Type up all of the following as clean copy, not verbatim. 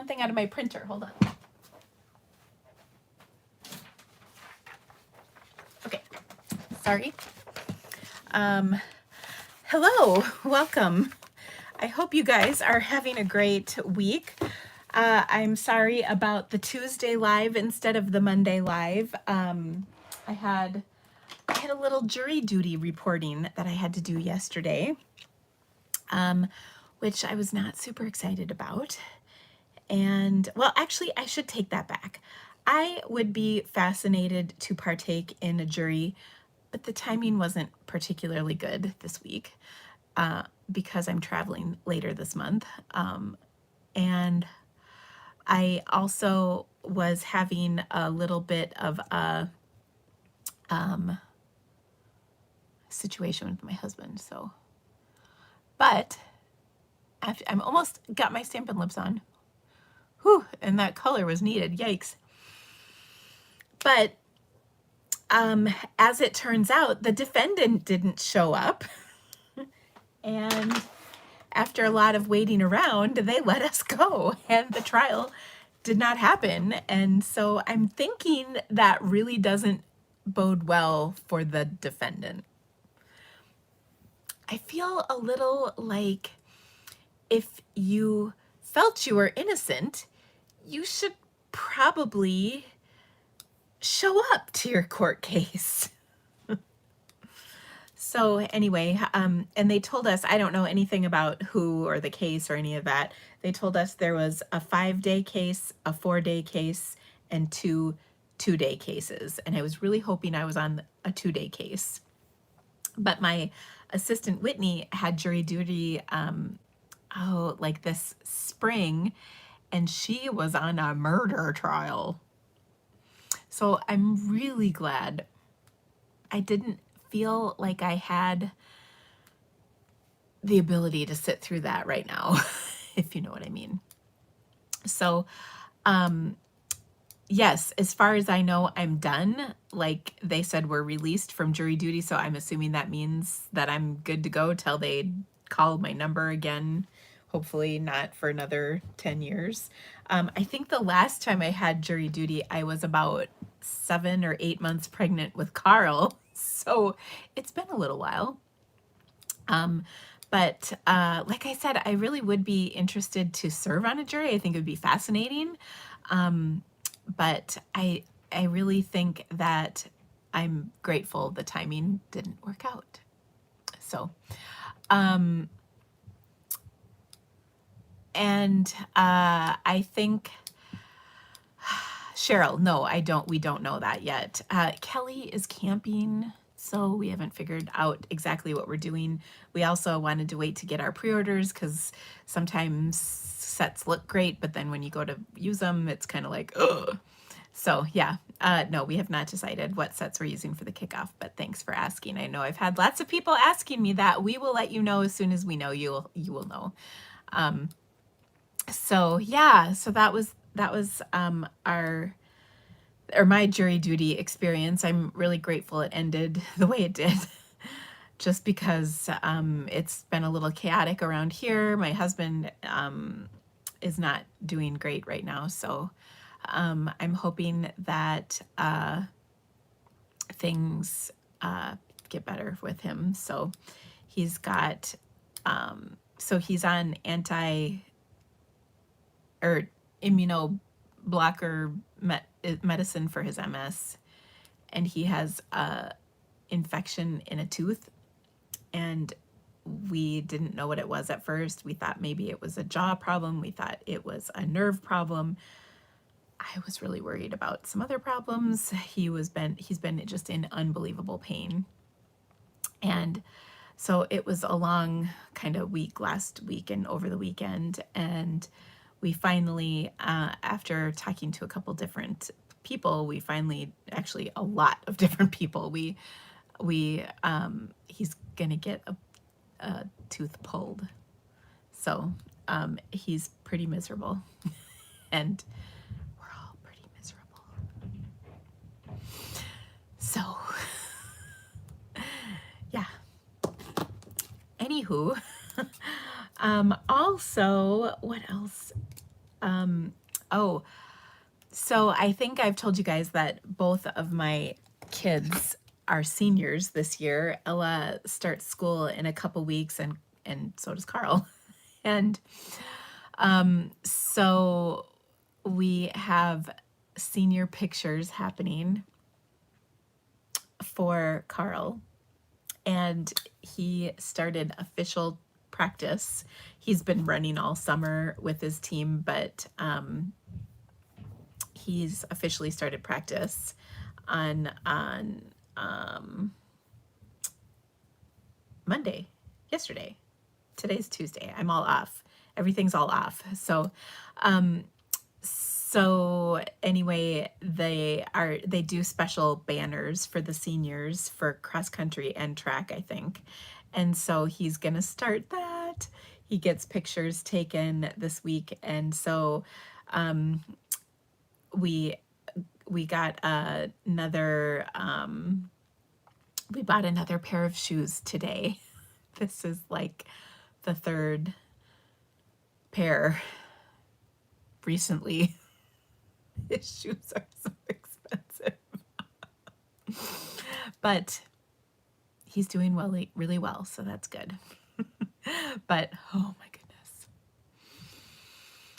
one thing out of my printer. Hold on. Okay. Sorry. Hello. Welcome. I hope you guys are having a great week. I'm sorry about the Tuesday live instead of the Monday live. I had a little jury duty reporting that I had to do yesterday, which I was not super excited about. And well, actually, I should take that back. I would be fascinated to partake in a jury, but the timing wasn't particularly good this week because I'm traveling later this month. And I also was having a little bit of a situation with my husband. So, but after I'm almost got my Stampin' Lips on. Whew, and that color was needed. Yikes. But as it turns out, the defendant didn't show up. And after a lot of waiting around, they let us go. And the trial did not happen. And so I'm thinking that really doesn't bode well for the defendant. I feel a little like if you felt you were innocent, you should probably show up to your court case. So anyway, and they told us, I don't know anything about who or the case or any of that. They told us there was a 5-day case, a 4-day case, and 2 2-day cases. And I was really hoping I was on a 2-day case. But my assistant Whitney had jury duty, like this spring, and she was on a murder trial. So I'm really glad I didn't feel like I had the ability to sit through that right now, if you know what I mean. So, yes, as far as I know, I'm done. Like they said, we're released from jury duty. So I'm assuming that means that I'm good to go till they call my number again. Hopefully not for another 10 years. I think the last time I had jury duty, I was about 7 or 8 months pregnant with Carl. So it's been a little while. But like I said, I really would be interested to serve on a jury. I think it would be fascinating. But I really think that I'm grateful the timing didn't work out. So, and I think Cheryl, no, we don't know that yet. Kelly is camping, so we haven't figured out exactly what we're doing. We also wanted to wait to get our pre-orders because sometimes sets look great, but then when you go to use them, it's kind of like, ugh. So yeah, no, we have not decided what sets we're using for the kickoff, but thanks for asking. I know I've had lots of people asking me that. We will let you know as soon as we know. You will know. So yeah, so that was my jury duty experience. I'm really grateful it ended the way it did, just because it's been a little chaotic around here. My husband is not doing great right now, so I'm hoping that things get better with him. So he's got he's on immunoblocker medicine for his MS, and he has a infection in a tooth, and we didn't know what it was at first. We thought maybe it was a jaw problem. We thought it was a nerve problem. I was really worried about some other problems. He's been just in unbelievable pain. And so it was a long kind of week last week and over the weekend. And we finally, after talking to a couple different people, actually a lot of different people, he's gonna get a tooth pulled. So he's pretty miserable. And we're all pretty miserable. So yeah. Anywho, also, what else Oh, so I think I've told you guys that both of my kids are seniors this year. Ella starts school in a couple weeks, and so does Carl. And so we have senior pictures happening for Carl, and he started official practice. He's been running all summer with his team, but he's officially started practice on Monday, yesterday. Today's Tuesday. I'm all off. Everything's all off. So anyway, they do special banners for the seniors for cross country and track, I think. And so he's gonna start that. He gets pictures taken this week, and so we got another we bought another pair of shoes today. This is like the third pair recently. His shoes are so expensive. But he's doing well, really well, so that's good. But oh my goodness.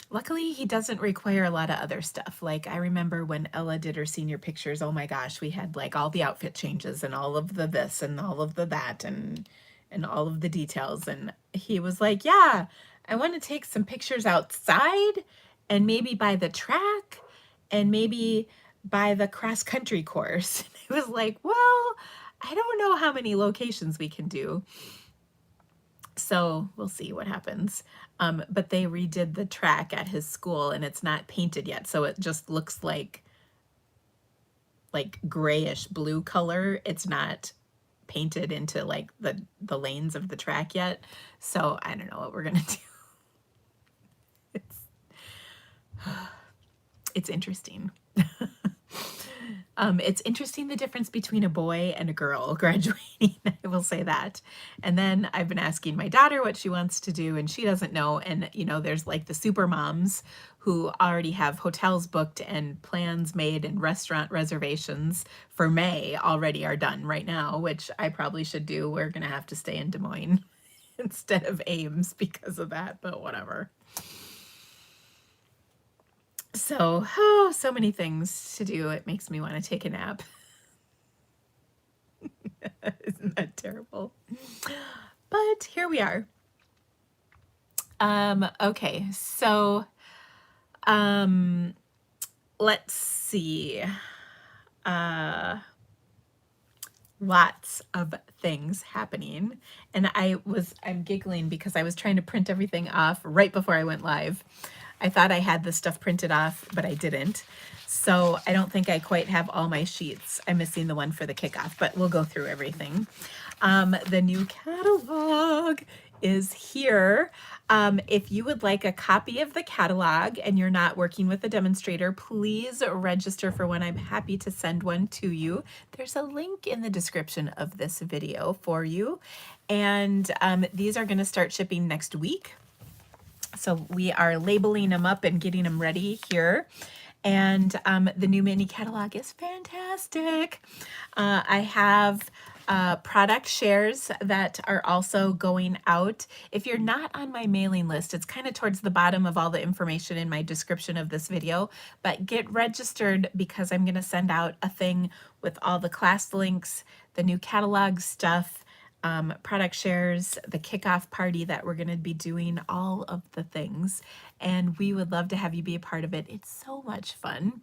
Luckily, he doesn't require a lot of other stuff. Like, I remember when Ella did her senior pictures, oh my gosh, we had like all the outfit changes and all of the this and all of the that and all of the details. And he was like, yeah, I want to take some pictures outside and maybe by the track and maybe by the cross country course. And I was like, well, I don't know how many locations we can do. So we'll see what happens. But they redid the track at his school and it's not painted yet. So it just looks like grayish blue color. It's not painted into like the lanes of the track yet. So I don't know what we're gonna do. It's interesting. It's interesting the difference between a boy and a girl graduating, I will say that. And then I've been asking my daughter what she wants to do, and she doesn't know. And, you know, there's like the super moms who already have hotels booked and plans made and restaurant reservations for May already are done right now, which I probably should do. We're going to have to stay in Des Moines instead of Ames because of that, but whatever. So, oh, so many things to do. It makes me want to take a nap. Isn't that terrible? But here we are. Okay, so let's see. Lots of things happening. And I'm giggling because I was trying to print everything off right before I went live. I thought I had this stuff printed off, but I didn't. So I don't think I quite have all my sheets. I'm missing the one for the kickoff, but we'll go through everything. The new catalog is here. If you would like a copy of the catalog and you're not working with a demonstrator, please register for one. I'm happy to send one to you. There's a link in the description of this video for you. And these are going to start shipping next week. So we are labeling them up and getting them ready here. And the new mini catalog is fantastic. I have product shares that are also going out. If you're not on my mailing list, it's kind of towards the bottom of all the information in my description of this video, but get registered because I'm going to send out a thing with all the class links, the new catalog stuff, product shares, the kickoff party that we're going to be doing, all of the things. And we would love to have you be a part of it. It's so much fun.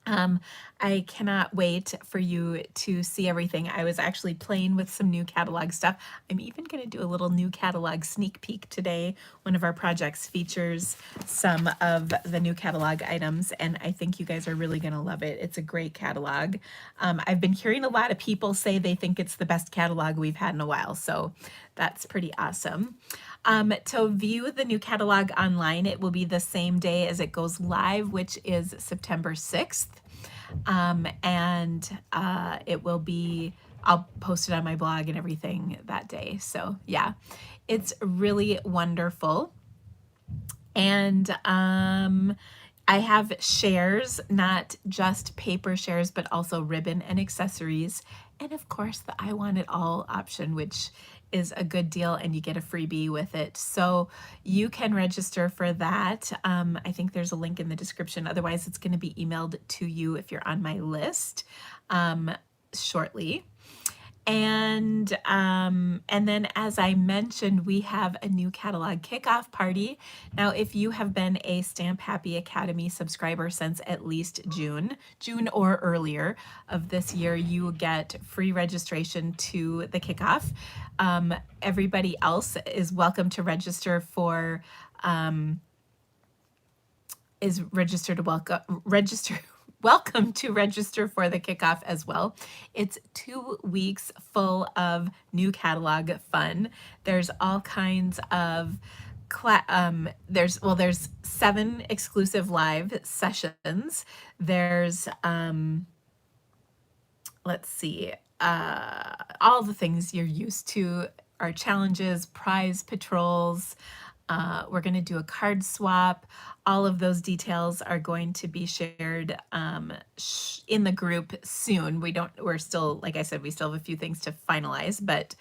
I cannot wait for you to see everything. I was actually playing with some new catalog stuff. I'm even going to do a little new catalog sneak peek today. One of our projects features some of the new catalog items, and I think you guys are really going to love it. It's a great catalog. I've been hearing a lot of people say they think it's the best catalog we've had in a while, so that's pretty awesome. To view the new catalog online, it will be the same day as it goes live, which is September 6th. It will be, I'll post it on my blog and everything that day. So yeah, it's really wonderful. And I have shares, not just paper shares, but also ribbon and accessories. And of course, the I Want It All option, which is a good deal, and you get a freebie with it. So you can register for that. I think there's a link in the description. Otherwise, it's going to be emailed to you if you're on my list shortly. And then, as I mentioned, we have a new catalog kickoff party. Now, if you have been a Stamp Happy Academy subscriber since at least June or earlier of this year, you get free registration to the kickoff. Everybody else is welcome to register for welcome to register for the kickoff as well. It's 2 weeks full of new catalog fun. There's all kinds of there's 7 exclusive live sessions. There's let's see, all the things you're used to, our challenges, prize patrols. We're going to do a card swap. All of those details are going to be shared in the group soon. We're still, like I said, we still have a few things to finalize, but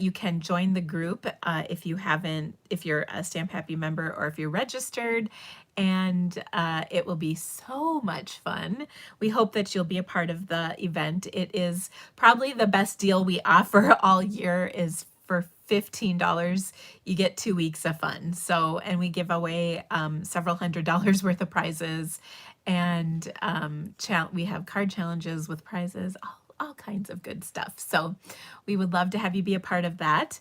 you can join the group if you're a Stamp Happy member or if you're registered, and it will be so much fun. We hope that you'll be a part of the event. It is probably the best deal we offer all year. Is for $15, you get 2 weeks of fun. So, and we give away several $100s worth of prizes, and we have card challenges with prizes, all kinds of good stuff. So we would love to have you be a part of that.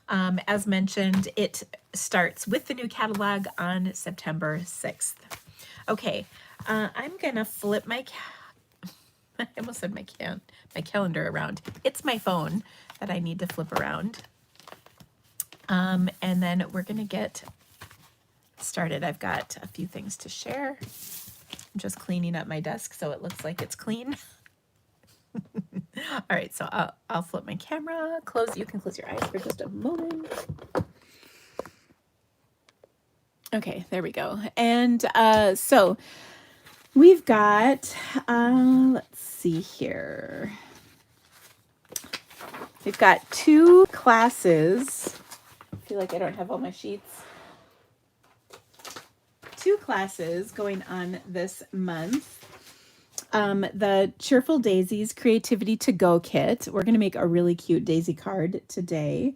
As mentioned, it starts with the new catalog on September 6th. Okay, I'm gonna flip I almost said my calendar around. It's my phone that I need to flip around. And then we're gonna get started. I've got a few things to share. I'm just cleaning up my desk so it looks like it's clean. All right, so I'll flip my camera. You can close your eyes for just a moment. Okay, there we go. And so we've got, let's see here. We've got 2 classes. I feel like I don't have all my sheets. 2 classes going on this month. The Cheerful Daisies Creativity to Go kit. We're going to make a really cute daisy card today.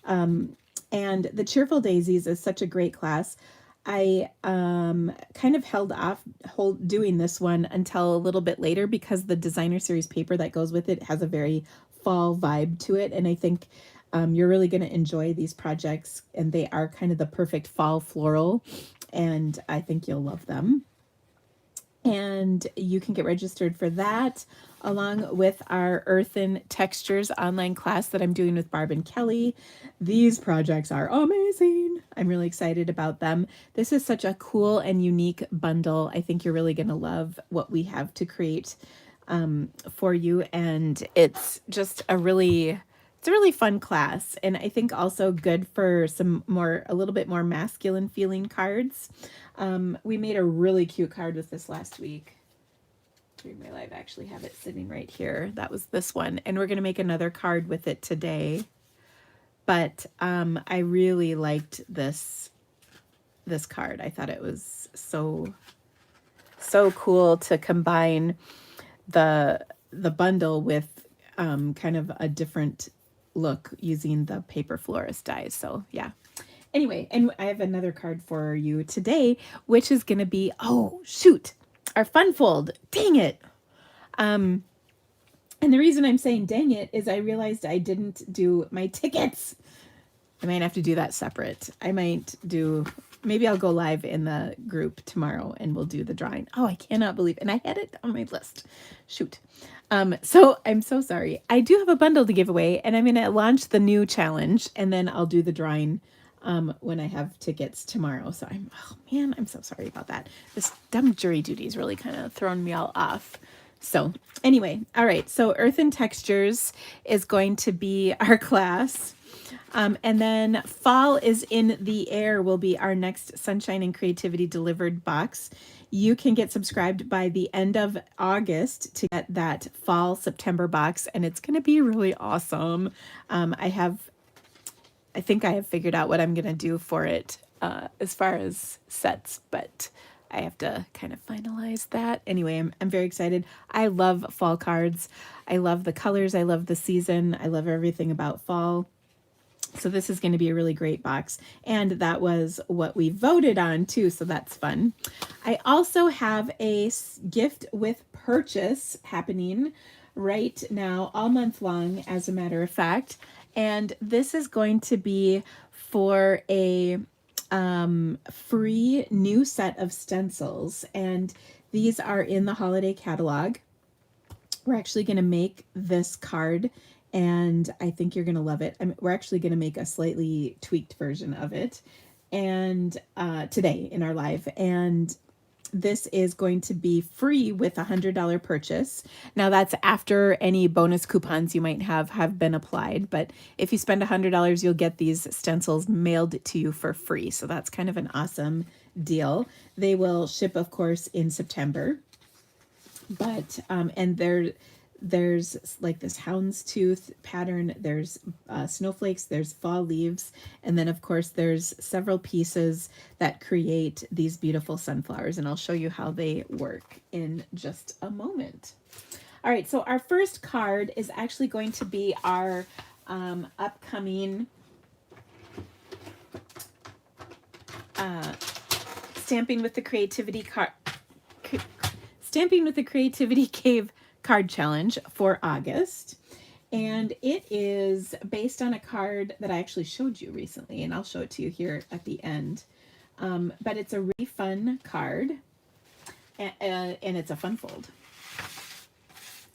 And the Cheerful Daisies is such a great class. I kind of held off doing this one until a little bit later because the designer series paper that goes with it has a very fall vibe to it. And I think you're really going to enjoy these projects, and they are kind of the perfect fall floral, and I think you'll love them. And you can get registered for that along with our Earthen Textures online class that I'm doing with Barb and Kelly. These projects are amazing. I'm really excited about them. This is such a cool and unique bundle. I think you're really going to love what we have to create for you. And it's just a really fun class. And I think also good for a little bit more masculine feeling cards. We made a really cute card with this last week. I actually have it sitting right here. That was this one. And we're going to make another card with it today. But I really liked this card. I thought it was so cool to combine the bundle with kind of a different look using the paper florist dies. So yeah. Anyway, and I have another card for you today, which is going to be, oh, shoot, our fun fold. Dang it. And the reason I'm saying dang it is I realized I didn't do my tickets. I might have to do that separate. Maybe I'll go live in the group tomorrow and we'll do the drawing. Oh, I cannot believe, and I had it on my list. Shoot. So I'm so sorry. I do have a bundle to give away, and I'm going to launch the new challenge, and then I'll do the drawing when I have tickets tomorrow. So I'm so sorry about that. This dumb jury duty is really kind of thrown me all off. So anyway, all right. So Earth and Textures is going to be our class. And then Fall is in the Air will be our next Sunshine and Creativity Delivered box. You can get subscribed by the end of August to get that Fall September box, and it's going to be really awesome. I think I have figured out what I'm going to do for it as far as sets, but I have to kind of finalize that. Anyway, I'm very excited. I love fall cards. I love the colors. I love the season. I love everything about fall. So this is going to be a really great box. And that was what we voted on too, so that's fun. I also have a gift with purchase happening right now all month long, as a matter of fact. And this is going to be for a free new set of stencils. And these are in the holiday catalog. We're actually going to make this card, and I think you're going to love it. We're actually going to make a slightly tweaked version of it and today in our live. And this is going to be free with a $100 purchase. Now that's after any bonus coupons you might have been applied. But if you spend $100, you'll get these stencils mailed to you for free. So that's kind of an awesome deal. They will ship, of course, in September. But and there's like this houndstooth pattern, there's snowflakes, there's fall leaves, and then of course there's several pieces that create these beautiful sunflowers, and I'll show you how they work in just a moment. All right, so our first card is actually going to be our upcoming Stamping with the Creativity Cave card challenge for August. And it is based on a card that I actually showed you recently, and I'll show it to you here at the end. But it's a really fun card, and it's a fun fold.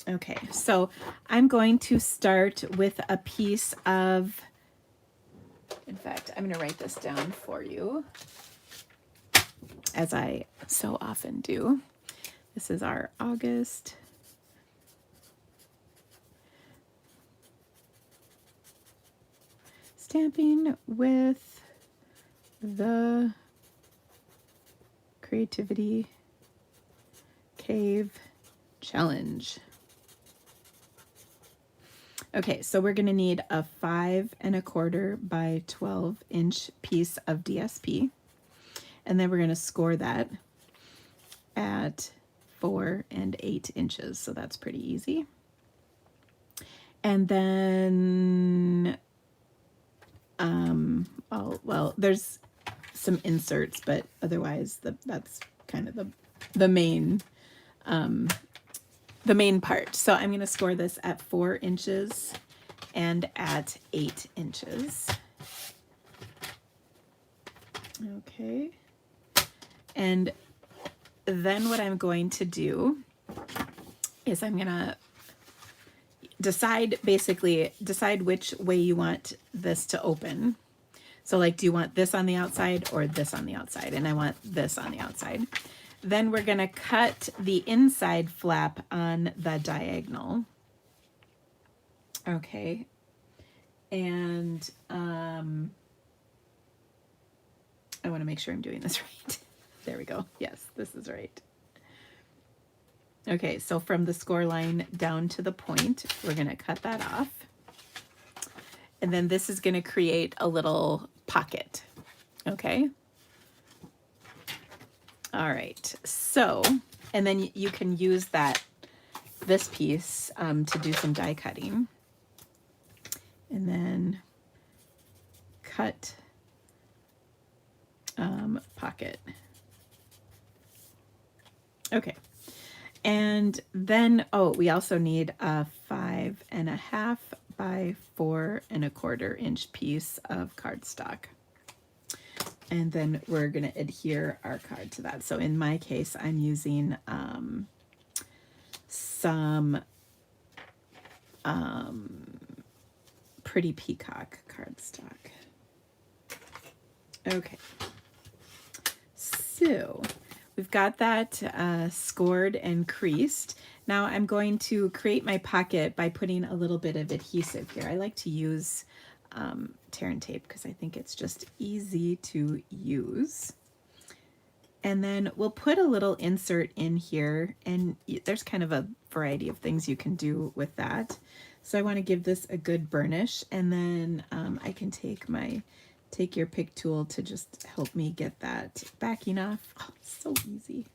Okay, so I'm going to start with a piece of, in fact, I'm going to write this down for you, as I so often do. This is our August Stamping with the Creativity Cave Challenge. Okay, so we're going to need a 5 1/4 by 12-inch piece of DSP, and then we're going to score that at 4 8 inches, so that's pretty easy. And then well, there's some inserts, but otherwise that's kind of the main part. So I'm going to score this at 4 inches and at 8 inches. Okay. And then what I'm going to do is I'm going to decide which way you want this to open. So like, do you want this on the outside or this on the outside? And I want this on the outside. Then we're going to cut the inside flap on the diagonal. Okay. And I want to make sure I'm doing this right. There we go. Yes, this is right. Okay, so from the score line down to the point, we're going to cut that off. And then this is going to create a little pocket. Okay. All right. So, and then you can use this piece to do some die cutting. And then cut pocket. Okay. And then, we also need a 5 1/2 by 4 1/4 inch piece of cardstock. And then we're going to adhere our card to that. So in my case, I'm using some Pretty Peacock cardstock. Okay. So we've got that scored and creased. Now I'm going to create my pocket by putting a little bit of adhesive here. I like to use tear and tape because I think it's just easy to use. And then we'll put a little insert in here, and there's kind of a variety of things you can do with that. So I want to give this a good burnish, and then I can take your pick tool to just help me get that backing off. Oh, so easy.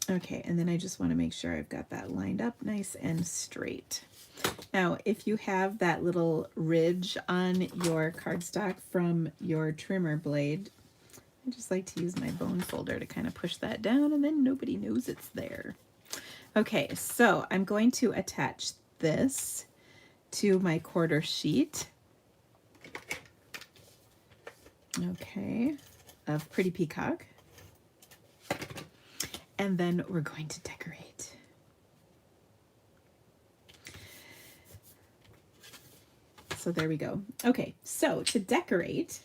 Okay, and then I just want to make sure I've got that lined up nice and straight. Now, if you have that little ridge on your cardstock from your trimmer blade, I just like to use my bone folder to kind of push that down, and then nobody knows it's there. Okay, so I'm going to attach this to my quarter sheet. Okay, of Pretty Peacock. And then we're going to decorate. So there we go. Okay, so to decorate,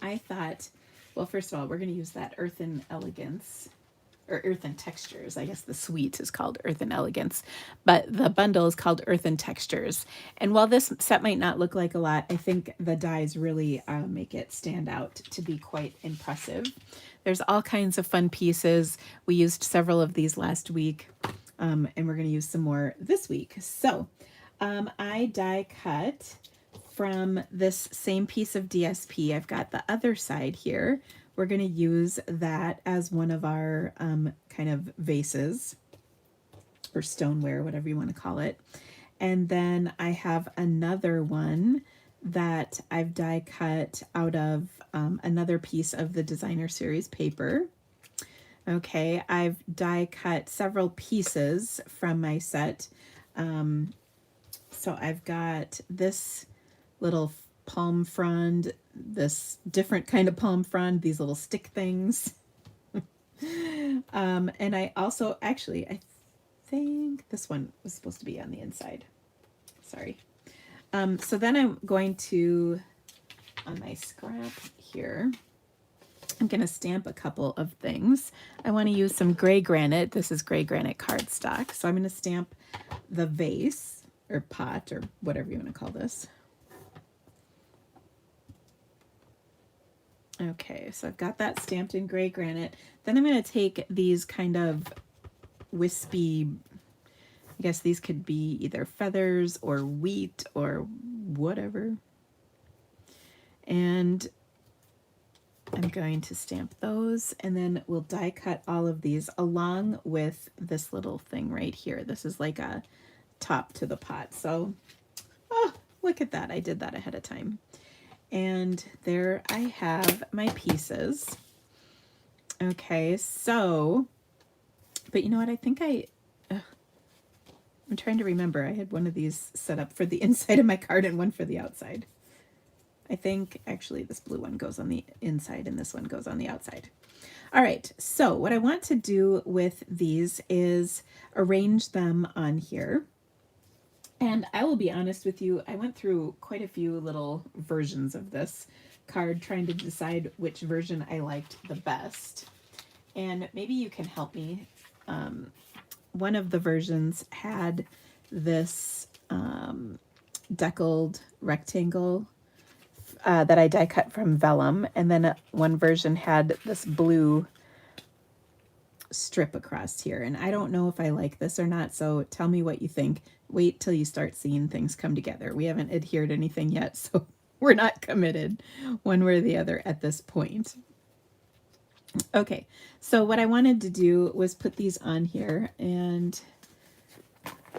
I thought, well, first of all, we're going to use that Earth and Elegance, or Earth and Textures. I guess the suite is called Earth and Elegance, but the bundle is called Earth and Textures. And while this set might not look like a lot, I think the dies really make it stand out to be quite impressive. There's all kinds of fun pieces. We used several of these last week, and we're going to use some more this week. So I die cut from this same piece of DSP. I've got the other side here. We're going to use that as one of our kind of vases or stoneware, whatever you want to call it. And then I have another one that I've die cut out of another piece of the Designer Series paper. Okay, I've die cut several pieces from my set. So I've got this little palm frond, this different kind of palm frond, these little stick things. And I also, actually, I think this one was supposed to be on the inside. Sorry. So then I'm going to, on my scrap here, I'm going to stamp a couple of things. I want to use some gray granite. This is gray granite cardstock. So I'm going to stamp the vase or pot or whatever you want to call this. Okay, so I've got that stamped in gray granite. Then I'm going to take these kind of wispy, I guess these could be either feathers or wheat or whatever. And I'm going to stamp those, and then we'll die cut all of these along with this little thing right here. This is like a top to the pot. So, oh, look at that. I did that ahead of time. And there I have my pieces. Okay, so, but you know what? I think I'm trying to remember. I had one of these set up for the inside of my card and one for the outside. I think actually this blue one goes on the inside and this one goes on the outside. All right, so what I want to do with these is arrange them on here. And I will be honest with you, I went through quite a few little versions of this card trying to decide which version I liked the best. And maybe you can help me. One of the versions had this deckled rectangle that I die cut from vellum, and then one version had this blue strip across here, and I don't know if I like this or not, so tell me what you think. Wait till you start seeing things come together. We haven't adhered anything yet, so we're not committed one way or the other at this point. Okay, so what I wanted to do was put these on here, and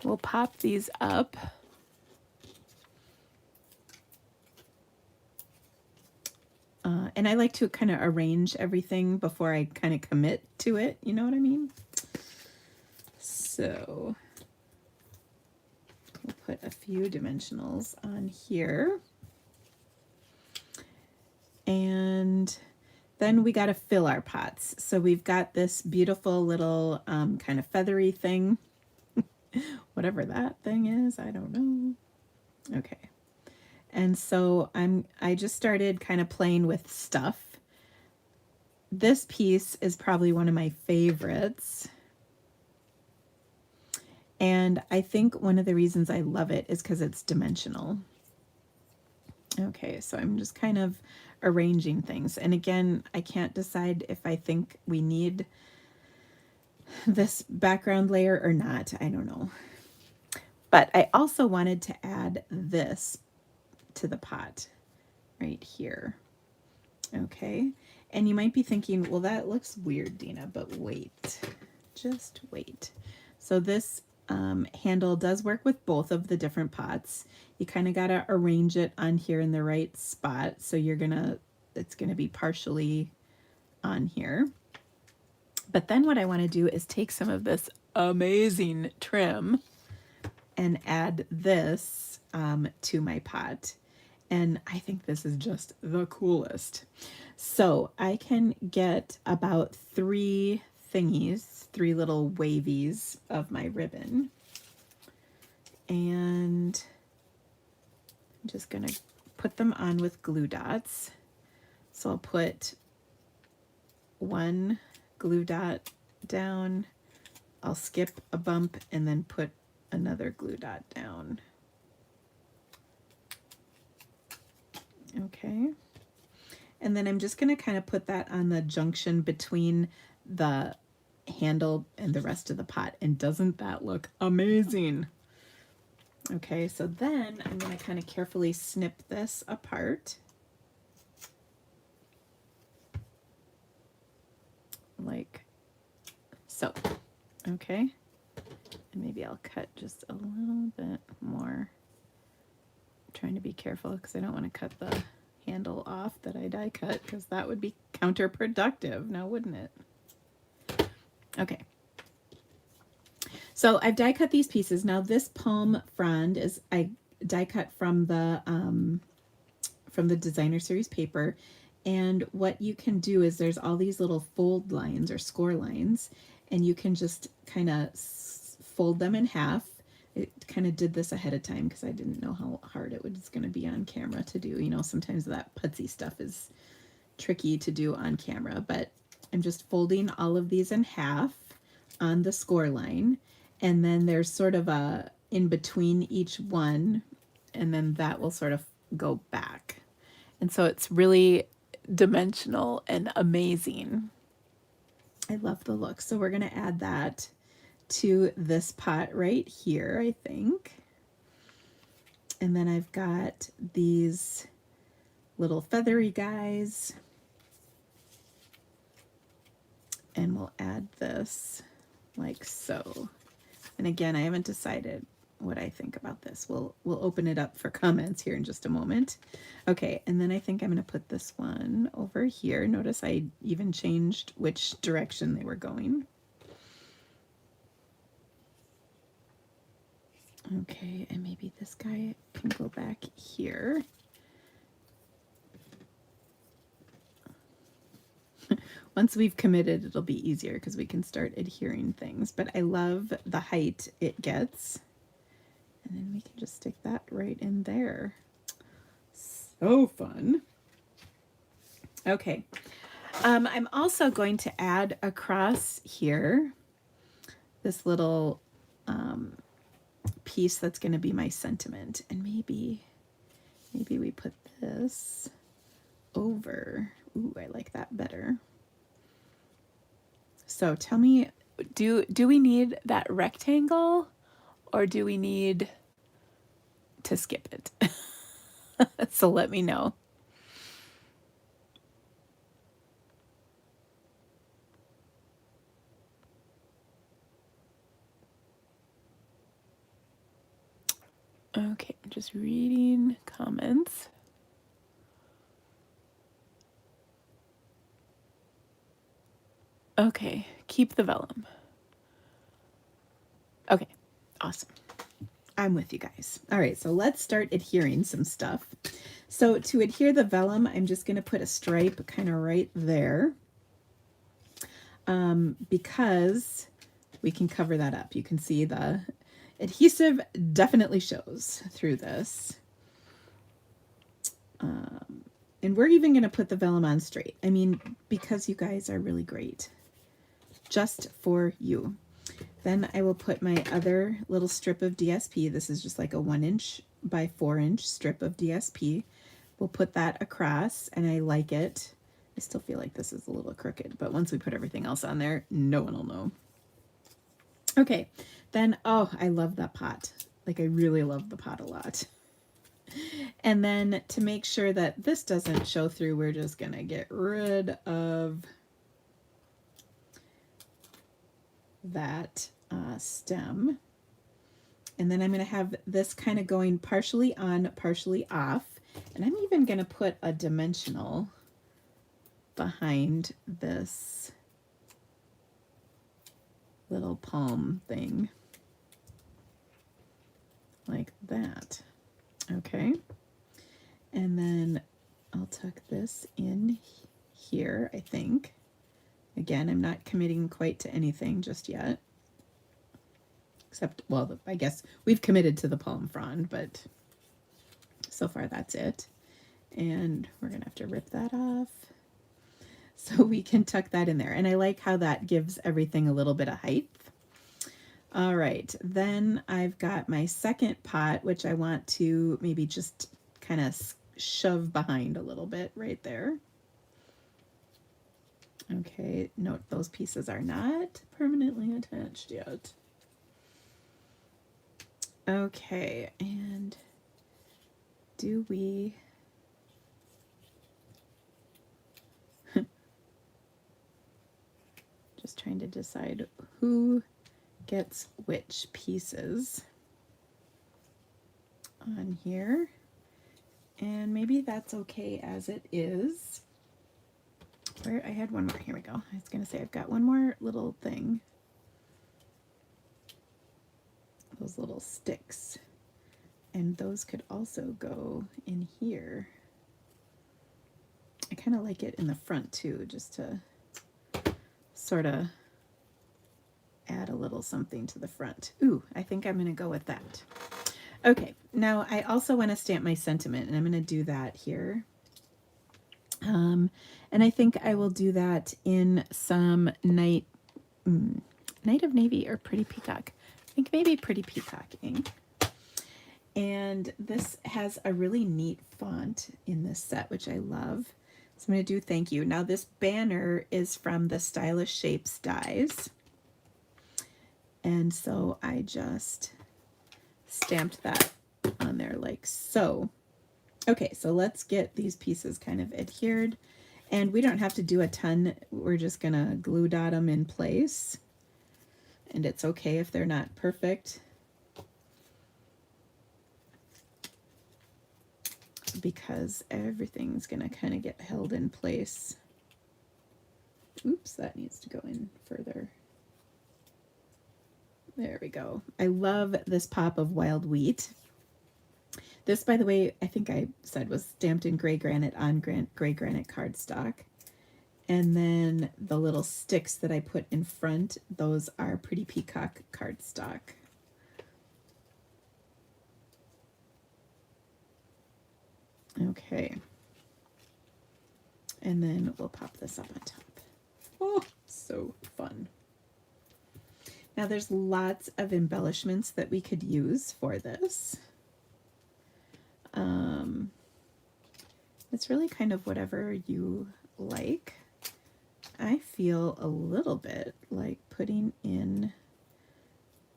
we'll pop these up. And I like to kind of arrange everything before I kind of commit to it. You know what I mean? So we'll put a few dimensionals on here. And then we got to fill our pots. So we've got this beautiful little kind of feathery thing. Whatever that thing is, I don't know. Okay. And so I just started kind of playing with stuff. this piece is probably one of my favorites. And I think one of the reasons I love it is because it's dimensional. Okay, so I'm just kind of arranging things. And again, I can't decide if I think we need this background layer or not. I don't know. But I also wanted to add this to the pot right here. Okay, and you might be thinking, well, that looks weird, Dina, but wait, just wait. So this handle does work with both of the different pots. You kind of got to arrange it on here in the right spot. So it's gonna be partially on here. But then what I want to do is take some of this amazing trim and add this to my pot. And I think this is just the coolest. So I can get about 3 thingies, 3 little wavies of my ribbon. And I'm just gonna put them on with glue dots. So I'll put 1 glue dot down, I'll skip a bump and then put another glue dot down. Okay, and then I'm just going to kind of put that on the junction between the handle and the rest of the pot. And doesn't that look amazing? Okay, so then I'm going to kind of carefully snip this apart. Like so. Okay, and maybe I'll cut just a little bit more. Trying to be careful because I don't want to cut the handle off that I die cut, because that would be counterproductive now, wouldn't it? Okay, so I've die cut these pieces. Now this palm frond is I die cut from the designer series paper, and what you can do is there's all these little fold lines or score lines, and you can just kind of fold them in half. It kind of did this ahead of time because I didn't know how hard it was going to be on camera to do. You know, sometimes that putsy stuff is tricky to do on camera, but I'm just folding all of these in half on the score line. And then there's sort of a in between each one, and then that will sort of go back. And so it's really dimensional and amazing. I love the look. So we're going to add that to this pot right here, I think. And then I've got these little feathery guys. And we'll add this like so. And again, I haven't decided what I think about this. We'll open it up for comments here in just a moment. Okay, and then I think I'm going to put this one over here. Notice I even changed which direction they were going. Okay, and maybe this guy can go back here. Once we've committed, it'll be easier because we can start adhering things. But I love the height it gets. And then we can just stick that right in there. So fun. Okay. I'm also going to add across here this little piece that's going to be my sentiment, and maybe we put this over. Ooh, I like that better. So tell me, do we need that rectangle, or do we need to skip it? So let me know. Okay, I'm just reading comments. Okay, keep the vellum. Okay, awesome. I'm with you guys. All right, so let's start adhering some stuff. So to adhere the vellum, I'm just going to put a stripe kind of right there, because we can cover that up. You can see the adhesive definitely shows through this. And we're even going to put the vellum on straight. I mean, because you guys are really great. Just for you. Then I will put my other little strip of DSP. This is just like a 1" by 4" strip of DSP. We'll put that across, and I like it. I still feel like this is a little crooked, but once we put everything else on there, no one will know. Okay, then, oh, I love that pot. Like, I really love the pot a lot. And then to make sure that this doesn't show through, we're just gonna get rid of that stem. And then I'm gonna have this kind of going partially on, partially off. And I'm even gonna put a dimensional behind this little palm thing. Like that. Okay. And then I'll tuck this in here, I think. Again, I'm not committing quite to anything just yet. Except, well, I guess we've committed to the palm frond, but so far that's it. And we're going to have to rip that off so we can tuck that in there. And I like how that gives everything a little bit of height. All right, then I've got my second pot, which I want to maybe just kind of shove behind a little bit right there. Okay, note those pieces are not permanently attached yet. Okay, and do we... just trying to decide who gets which pieces on here. And maybe that's okay as it is. Where I had one more, here we go. I was gonna say I've got one more little thing. Those little sticks. And those could also go in here. I kind of like it in the front too, just to sort of add a little something to the front. Ooh, I think I'm gonna go with that. Okay, now I also want to stamp my sentiment, and I'm gonna do that here. And I think I will do that in some Night of Navy or Pretty Peacock. I think maybe Pretty Peacock ink. And this has a really neat font in this set, which I love. So I'm going to do thank you. Now this banner is from the Stylish Shapes dies. And so I just stamped that on there like so. Okay, so let's get these pieces kind of adhered. And we don't have to do a ton. We're just going to glue dot them in place. And it's okay if they're not perfect, because everything's going to kind of get held in place. Oops, that needs to go in further. There we go. I love this pop of wild wheat. This, by the way, I think I said was stamped in gray granite on gray granite cardstock. And then the little sticks that I put in front, those are Pretty Peacock cardstock. Okay. And then we'll pop this up on top. Oh, so fun. Now there's lots of embellishments that we could use for this. It's really kind of whatever you like. I feel a little bit like putting in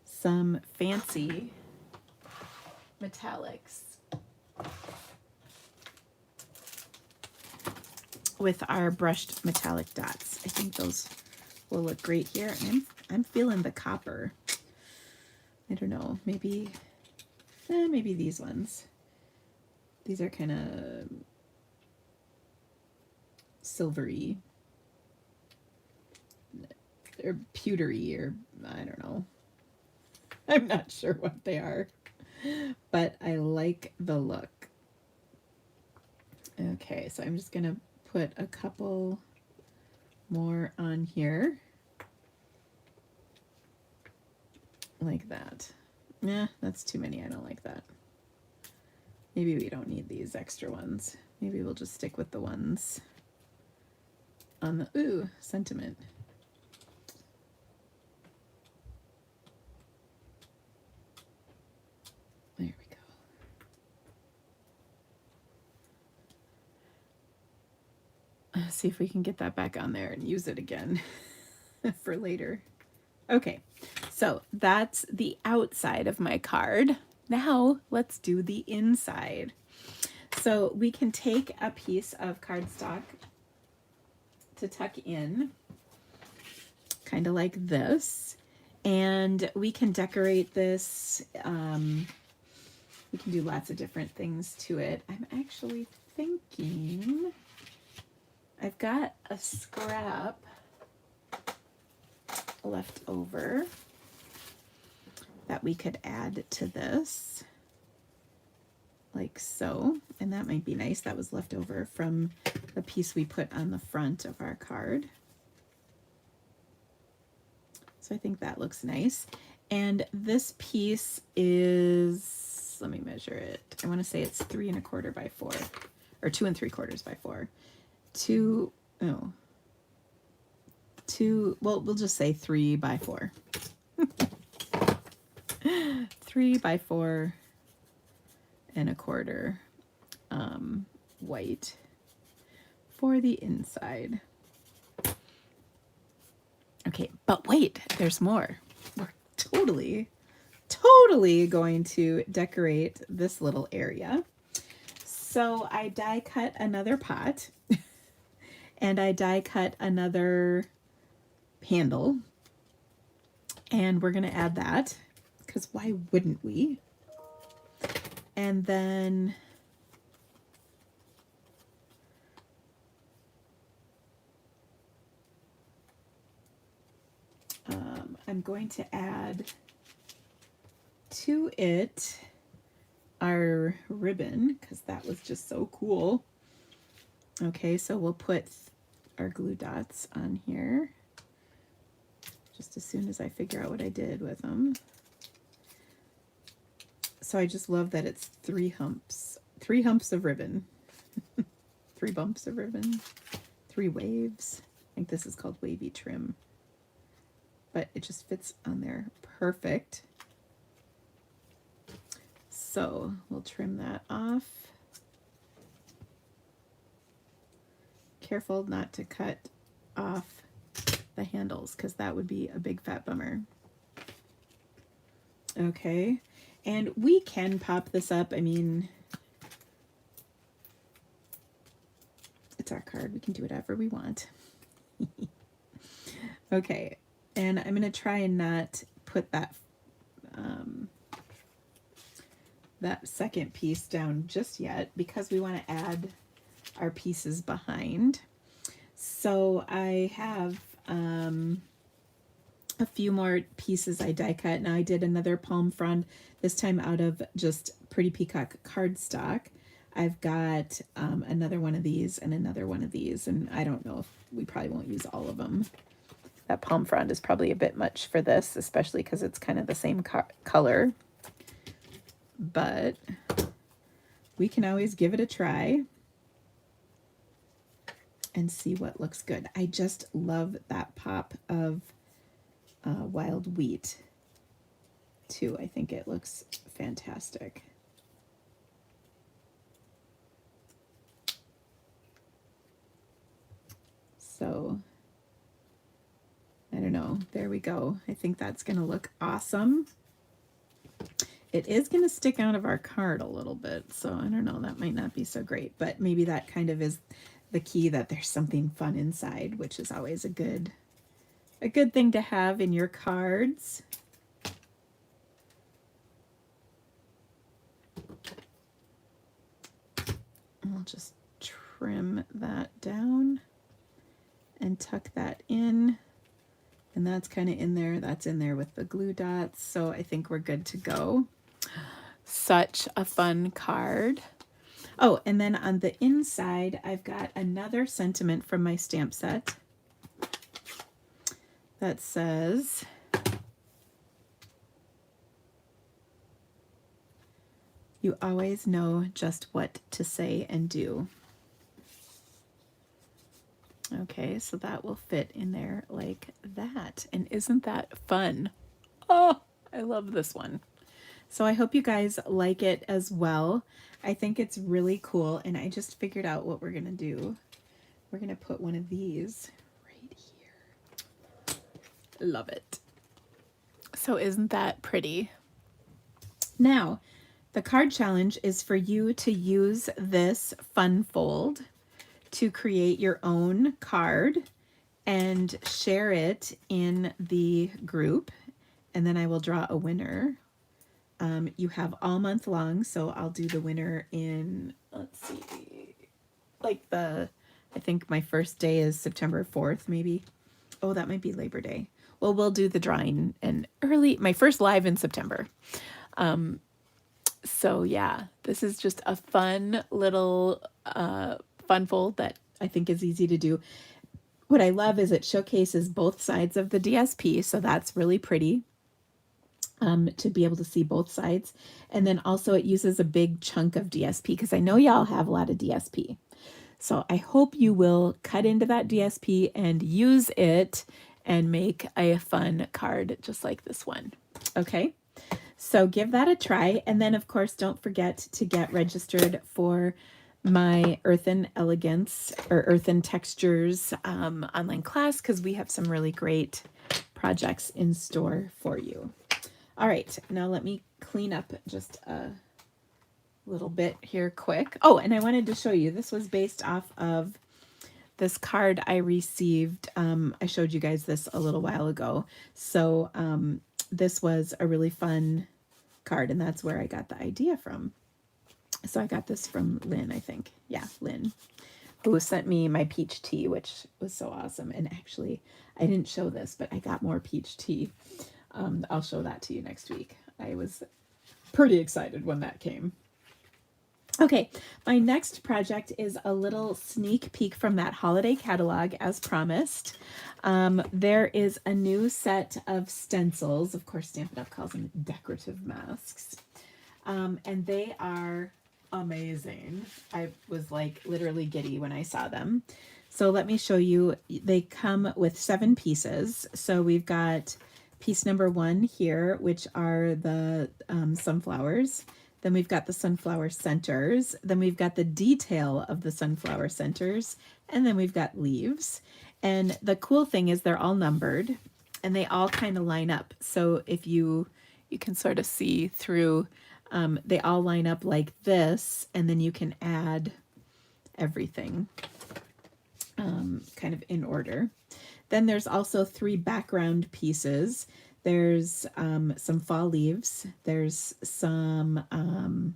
some fancy metallics with our brushed metallic dots. I think those will look great here. And I'm feeling the copper. I don't know, maybe these ones. These are kind of silvery or pewtery, or I don't know. I'm not sure what they are, but I like the look. Okay, so I'm just gonna put a couple more on here like that. Nah, that's too many. I don't like that. Maybe we don't need these extra ones. Maybe we'll just stick with the ones on the, ooh, sentiment. There we go. Let's see if we can get that back on there and use it again for later. Okay, so that's the outside of my card. Now let's do the inside. So we can take a piece of cardstock to tuck in, kind of like this, and we can decorate this. We can do lots of different things to it. I'm actually thinking I've got a scrap left over that we could add to this, like so, and that might be nice. That was left over from the piece we put on the front of our card. So I think that looks nice. And this piece is, let me measure it. I want to say it's 3 1/4 by 4, or 2 3/4 by 4. Well, we'll just say 3 by 4. 3 by 4 1/4 white for the inside. Okay, but wait, there's more. We're totally going to decorate this little area. So I die cut another pot and I die cut another handle, and we're going to add that because why wouldn't we? And then I'm going to add to it our ribbon because that was just so cool. Okay, so we'll put our glue dots on here just as soon as I figure out what I did with them. So I just love that it's 3 humps of ribbon. 3 bumps of ribbon, 3 waves. I think this is called wavy trim, but it just fits on there perfect. So we'll trim that off. Careful not to cut off the handles because that would be a big fat bummer. Okay, and we can pop this up. I mean, it's our card. We can do whatever we want. Okay, and I'm going to try and not put that that second piece down just yet because we want to add our pieces behind. So I have a few more pieces I die cut. Now I did another palm frond, this time out of just Pretty Peacock cardstock. I've got another one of these and another one of these, and I don't know if we probably won't use all of them. That palm frond is probably a bit much for this, especially because it's kind of the same color. But we can always give it a try and see what looks good. I just love that pop of wild wheat too. I think it looks fantastic. So I don't know, there we go. I think that's gonna look awesome. It is going to stick out of our card a little bit, so I don't know, that might not be so great, but maybe that kind of is the key, that there's something fun inside, which is always a good thing to have in your cards. I'll just trim that down and tuck that in, and that's kind of in there. That's in there with the glue dots, so I think we're good to go. Such a fun card. Oh, and then on the inside, I've got another sentiment from my stamp set that says, "You always know just what to say and do." Okay, so that will fit in there like that. And isn't that fun? Oh, I love this one. So I hope you guys like it as well. I think it's really cool, and I just figured out what we're gonna do. We're gonna put one of these right here. Love it. So isn't that pretty? Now, the card challenge is for you to use this fun fold to create your own card and share it in the group, and then I will draw a winner. You have all month long, so I'll do the winner in, let's see, like I think my first day is September 4th, maybe. Oh, that might be Labor Day. Well, we'll do the drawing in my first live in September. So yeah, this is just a fun little fun fold that I think is easy to do. What I love is it showcases both sides of the DSP, so that's really pretty to be able to see both sides. And then also it uses a big chunk of DSP because I know y'all have a lot of DSP. So I hope you will cut into that DSP and use it and make a fun card just like this one. Okay, so give that a try. And then of course, don't forget to get registered for my Earthen Elegance or Earthen Textures online class, because we have some really great projects in store for you. All right, now let me clean up just a little bit here quick. Oh, and I wanted to show you, this was based off of this card I received. I showed you guys this a little while ago. So this was a really fun card, and that's where I got the idea from. So I got this from Lynn, I think. Yeah, Lynn, who sent me my peach tea, which was so awesome. And actually, I didn't show this, but I got more peach tea. I'll show that to you next week. I was pretty excited when that came. Okay, my next project is a little sneak peek from that holiday catalog as promised. There is a new set of stencils. Of course, Stampin' Up! Calls them decorative masks. And they are amazing. I was like literally giddy when I saw them. So let me show you. They come with 7 pieces. So we've got piece number 1 here, which are the sunflowers. Then we've got the sunflower centers. Then we've got the detail of the sunflower centers. And then we've got leaves. And the cool thing is they're all numbered and they all kind of line up. So if you can sort of see through, they all line up like this, and then you can add everything kind of in order. Then there's also 3 background pieces. There's some fall leaves, there's some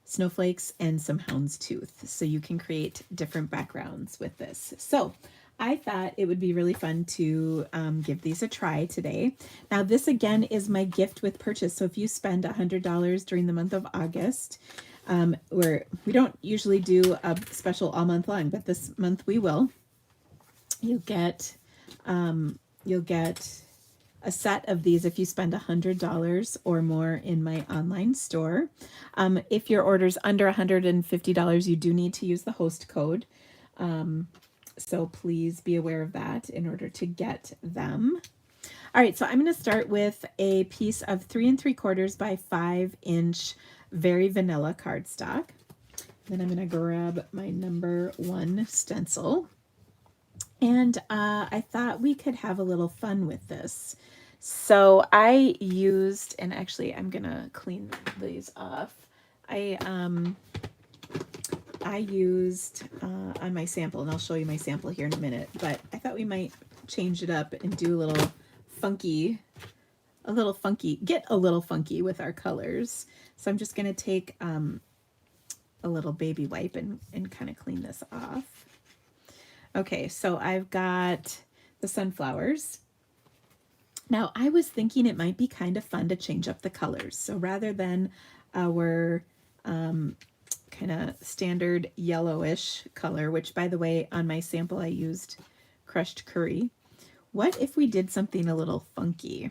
snowflakes, and some houndstooth. So you can create different backgrounds with this. So I thought it would be really fun to give these a try today. Now this again is my gift with purchase. So if you spend $100 during the month of August, where we don't usually do a special all month long, but this month we will, you'll get a set of these if you spend $100 or more in my online store. If your order's under $150, you do need to use the host code. So please be aware of that in order to get them. All right, so I'm going to start with a piece of 3 3/4 by 5-inch very vanilla cardstock. Then I'm going to grab my number 1 stencil. And I thought we could have a little fun with this. So I used, and actually I'm going to clean these off. I used on my sample, and I'll show you my sample here in a minute, but I thought we might change it up and do a little funky, get a little funky with our colors. So I'm just going to take a little baby wipe and kind of clean this off. Okay, so I've got the sunflowers. Now I was thinking it might be kind of fun to change up the colors. So rather than our kind of standard yellowish color, which by the way, on my sample, I used crushed curry. What if we did something a little funky?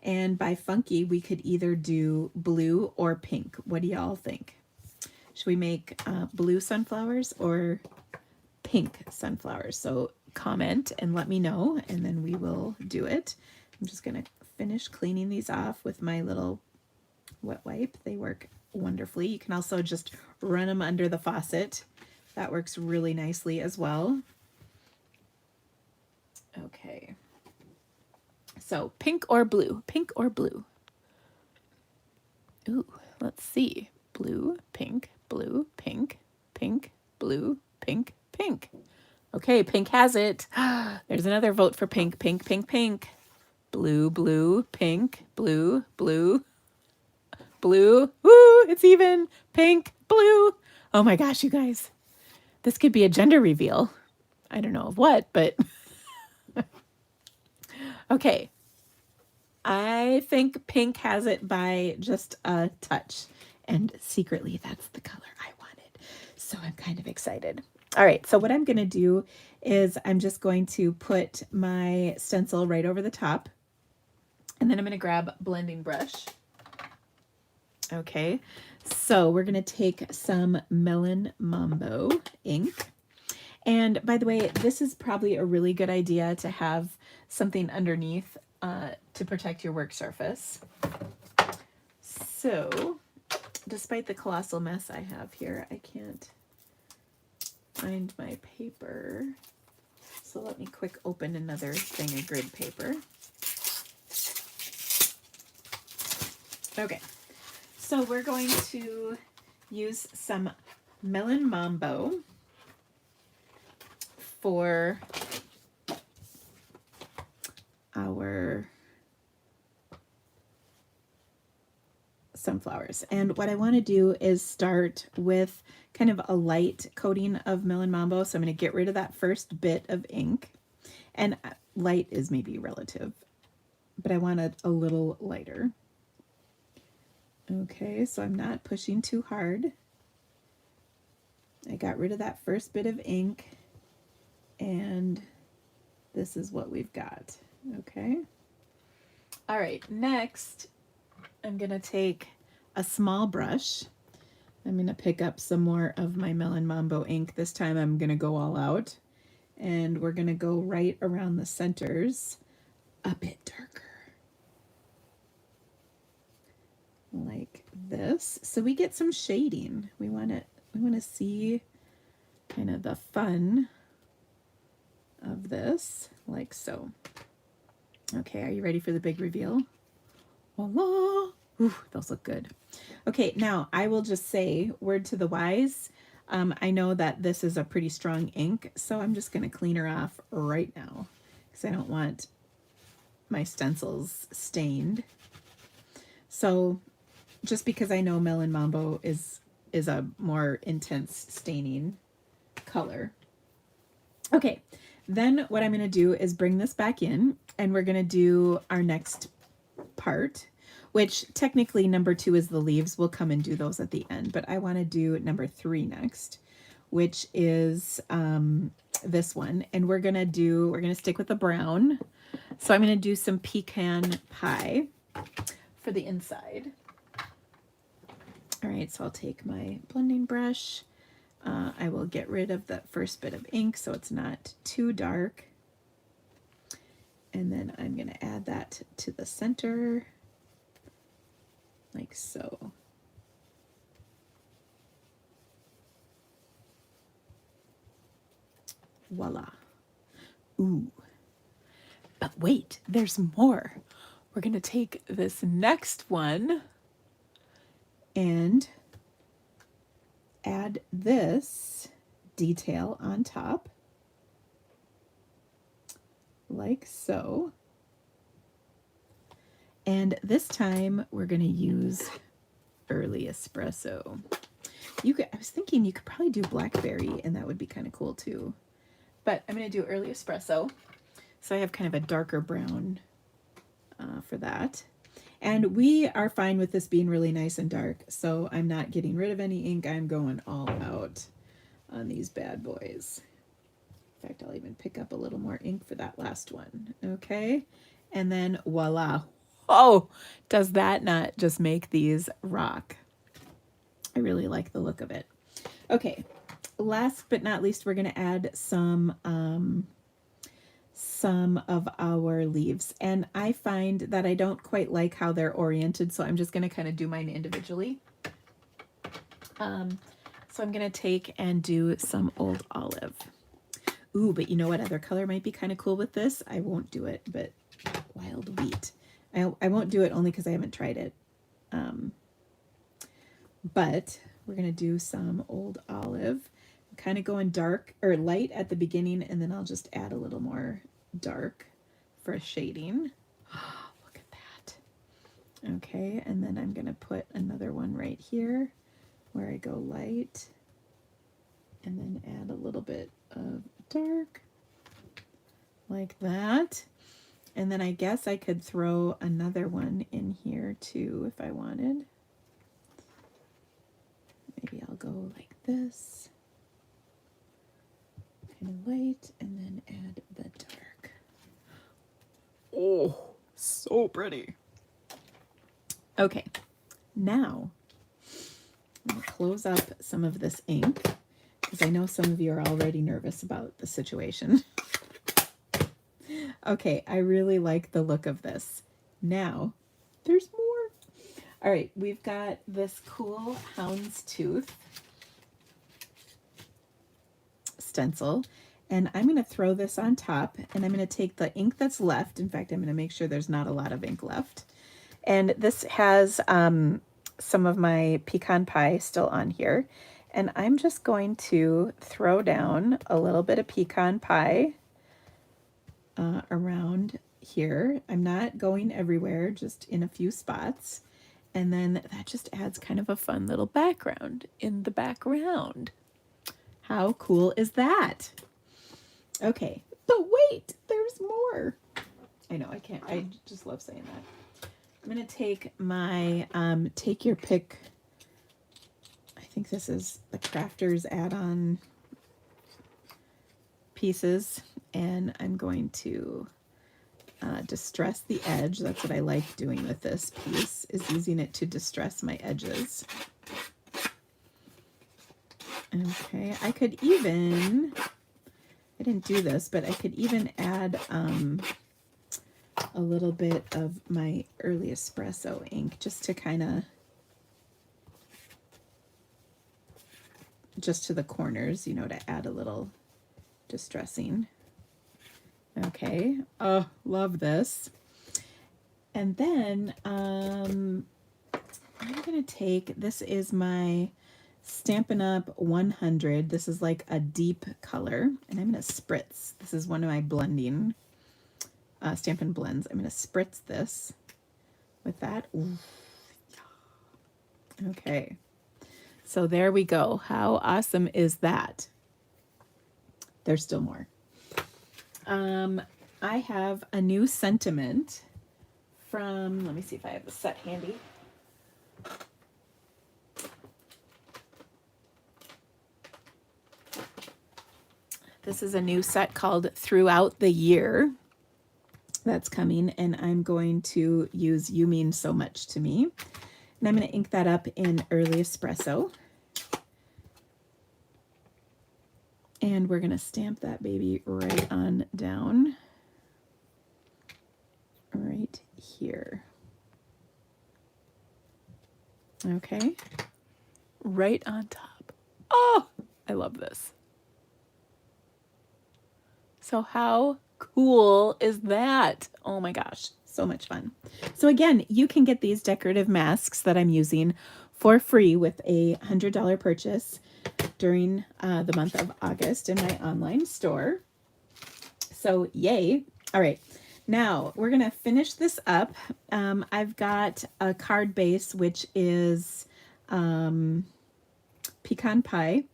And by funky, we could either do blue or pink. What do y'all think? Should we make blue sunflowers or pink sunflowers. So comment and let me know, and then we will do it. I'm just going to finish cleaning these off with my little wet wipe. They work wonderfully. You can also just run them under the faucet. That works really nicely as well. Okay. So pink or blue? Pink or blue? Ooh, let's see. Blue, pink, pink, blue, pink, pink. Okay, pink has it. There's another vote for pink, pink, pink, pink. Blue, blue, pink, blue, blue, blue. Woo, it's even. Pink, blue. Oh my gosh, you guys. This could be a gender reveal. I don't know of what, but okay. I think pink has it by just a touch. And secretly, that's the color I wanted. So I'm kind of excited. All right, so what I'm going to do is I'm just going to put my stencil right over the top. And then I'm going to grab a blending brush. Okay, so we're going to take some Melon Mambo ink. And by the way, this is probably a really good idea to have something underneath to protect your work surface. So, despite the colossal mess I have here, I can't find my paper. So let me quick open another thing of grid paper. Okay, so we're going to use some Melon Mambo for our sunflowers. And what I want to do is start with kind of a light coating of Melon Mambo. So I'm going to get rid of that first bit of ink. And light is maybe relative, but I want it a little lighter. Okay, so I'm not pushing too hard. I got rid of that first bit of ink, and this is what we've got. Okay. All right, next I'm going to take a small brush. I'm going to pick up some more of my Melon Mambo ink. This time I'm going to go all out, and we're going to go right around the centers, a bit darker, like this. So we get some shading. We want to see kind of the fun of this, like so. Okay, are you ready for the big reveal? Voila! Ooh, those look good. Okay, now I will just say, word to the wise, I know that this is a pretty strong ink, so I'm just going to clean her off right now because I don't want my stencils stained. So just because I know Melon Mambo is a more intense staining color. Okay, then what I'm going to do is bring this back in, and we're going to do our next part, which technically number 2 is the leaves. We'll come and do those at the end, but I want to do number 3 next, which is this one. And we're going to stick with the brown. So I'm going to do some pecan pie for the inside. All right, so I'll take my blending brush. I will get rid of that first bit of ink so it's not too dark. And then I'm going to add that to the center, like so. Voila. Ooh. But wait, there's more. We're going to take this next one and add this detail on top, like so. And this time we're going to use early espresso. I was thinking you could probably do blackberry, and that would be kind of cool too. But I'm going to do early espresso. So I have kind of a darker brown for that. And we are fine with this being really nice and dark, so I'm not getting rid of any ink. I'm going all out on these bad boys. In fact, I'll even pick up a little more ink for that last one. Okay, and then voila. Oh, does that not just make these rock? I really like the look of it. Okay, last but not least, we're going to add some of our leaves. And I find that I don't quite like how they're oriented, so I'm just going to kind of do mine individually. So I'm going to take and do some old olive. Ooh, but you know what other color might be kind of cool with this? I won't do it, but wild wheat. I won't do it only because I haven't tried it. But we're going to do some old olive. I'm kind of going dark or light at the beginning, and then I'll just add a little more dark for shading. Look at that. Okay, and then I'm going to put another one right here where I go light and then add a little bit of dark like that. And then I guess I could throw another one in here too if I wanted. Maybe I'll go like this, kind of light, and then add the dark. Oh, so pretty. Okay, now I'm going to close up some of this ink because I know some of you are already nervous about the situation. Okay, I really like the look of this. Now, there's more. All right, we've got this cool houndstooth stencil, and I'm going to throw this on top, and I'm going to take the ink that's left. In fact, I'm going to make sure there's not a lot of ink left. And this has some of my pecan pie still on here, and I'm just going to throw down a little bit of pecan pie around here. I'm not going everywhere, just in a few spots. And then that just adds kind of a fun little background in the background. How cool is that? Okay, but wait, there's more. I know, I just love saying that. I'm going to take my, take your pick. I think this is the Crafters add-on pieces. And I'm going to distress the edge. That's what I like doing with this piece, is using it to distress my edges. Okay, I could even, I didn't do this, but I could even add a little bit of my early espresso ink just to kind of, just to the corners, you know, to add a little distressing. Okay, oh, love this. And then I'm going to take, this is my Stampin' Up! 100. This is like a deep color, and I'm going to spritz. This is one of my blending, Stampin' Blends. I'm going to spritz this with that. Ooh. Okay, so there we go. How awesome is that? There's still more. I have a new sentiment from, let me see if I have the set handy. This is a new set called Throughout the Year that's coming, and I'm going to use You Mean So Much to Me. And I'm going to ink that up in Early Espresso. And we're going to stamp that baby right on down, right here. Okay, right on top. Oh, I love this. So how cool is that? Oh my gosh, so much fun. So again, you can get these decorative masks that I'm using for free with a $100 purchase during the month of August in my online store. So yay. All right, now we're gonna finish this up. I've got a card base, which is pecan pie.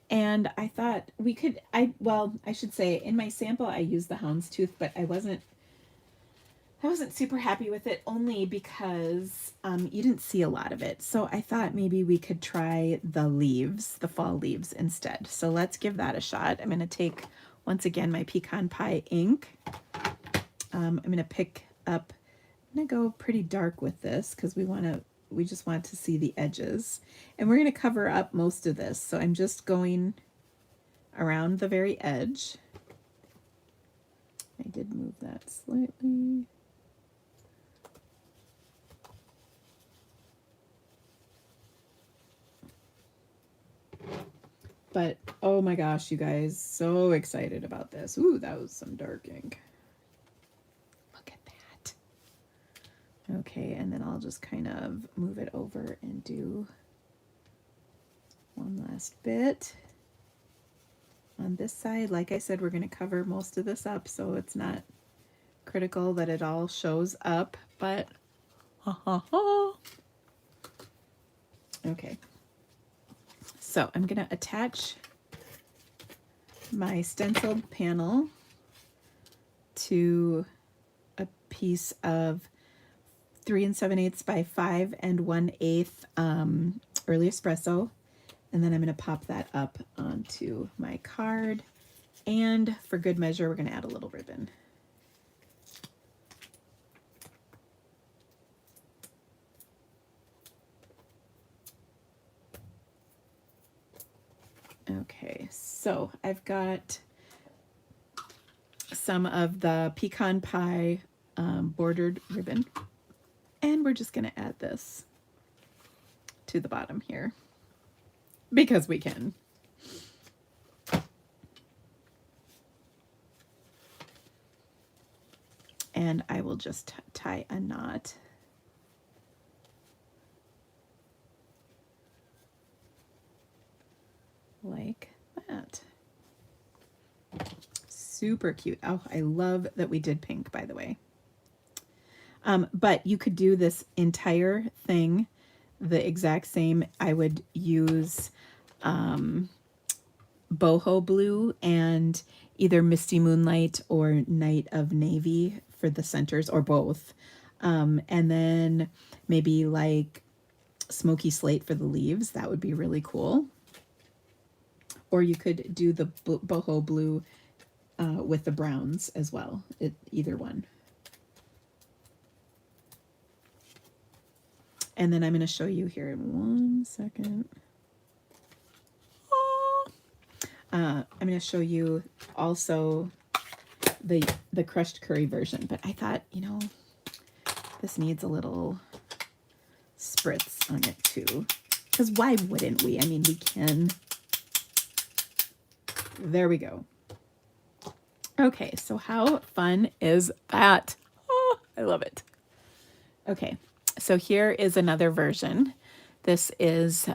And I thought we could, I should say in my sample, I used the houndstooth, but I wasn't super happy with it, only because you didn't see a lot of it. So I thought maybe we could try the leaves, the fall leaves instead. So let's give that a shot. I'm going to take, once again, my pecan pie ink. I'm going to pick up, I'm going to go pretty dark with this because we just want to see the edges. And we're going to cover up most of this. So I'm just going around the very edge. I did move that slightly. But oh my gosh, you guys, so excited about this. Ooh, that was some dark ink. Look at that. Okay, and then I'll just kind of move it over and do one last bit on this side. Like I said, we're going to cover most of this up, so it's not critical that it all shows up, but okay. So I'm going to attach my stenciled panel to a piece of 3 7/8 by 5 1/8 early espresso, and then I'm going to pop that up onto my card, and for good measure we're going to add a little ribbon. Okay, so I've got some of the pecan pie bordered ribbon, and we're just going to add this to the bottom here because we can. And I will just tie a knot. Like that. Super cute. Oh, I love that we did pink, by the way. But you could do this entire thing the exact same. I would use boho blue and either Misty Moonlight or Night of Navy for the centers, or both. And then maybe like Smoky Slate for the leaves. That would be really cool. Or you could do the boho blue with the browns as well. Either one. And then I'm going to show you here in 1 second. I'm going to show you also the crushed curry version. But I thought, you know, this needs a little spritz on it too. Because why wouldn't we? I mean, we can. There we go. Okay, so how fun is that? Oh, I love it. Okay, so here is another version. This is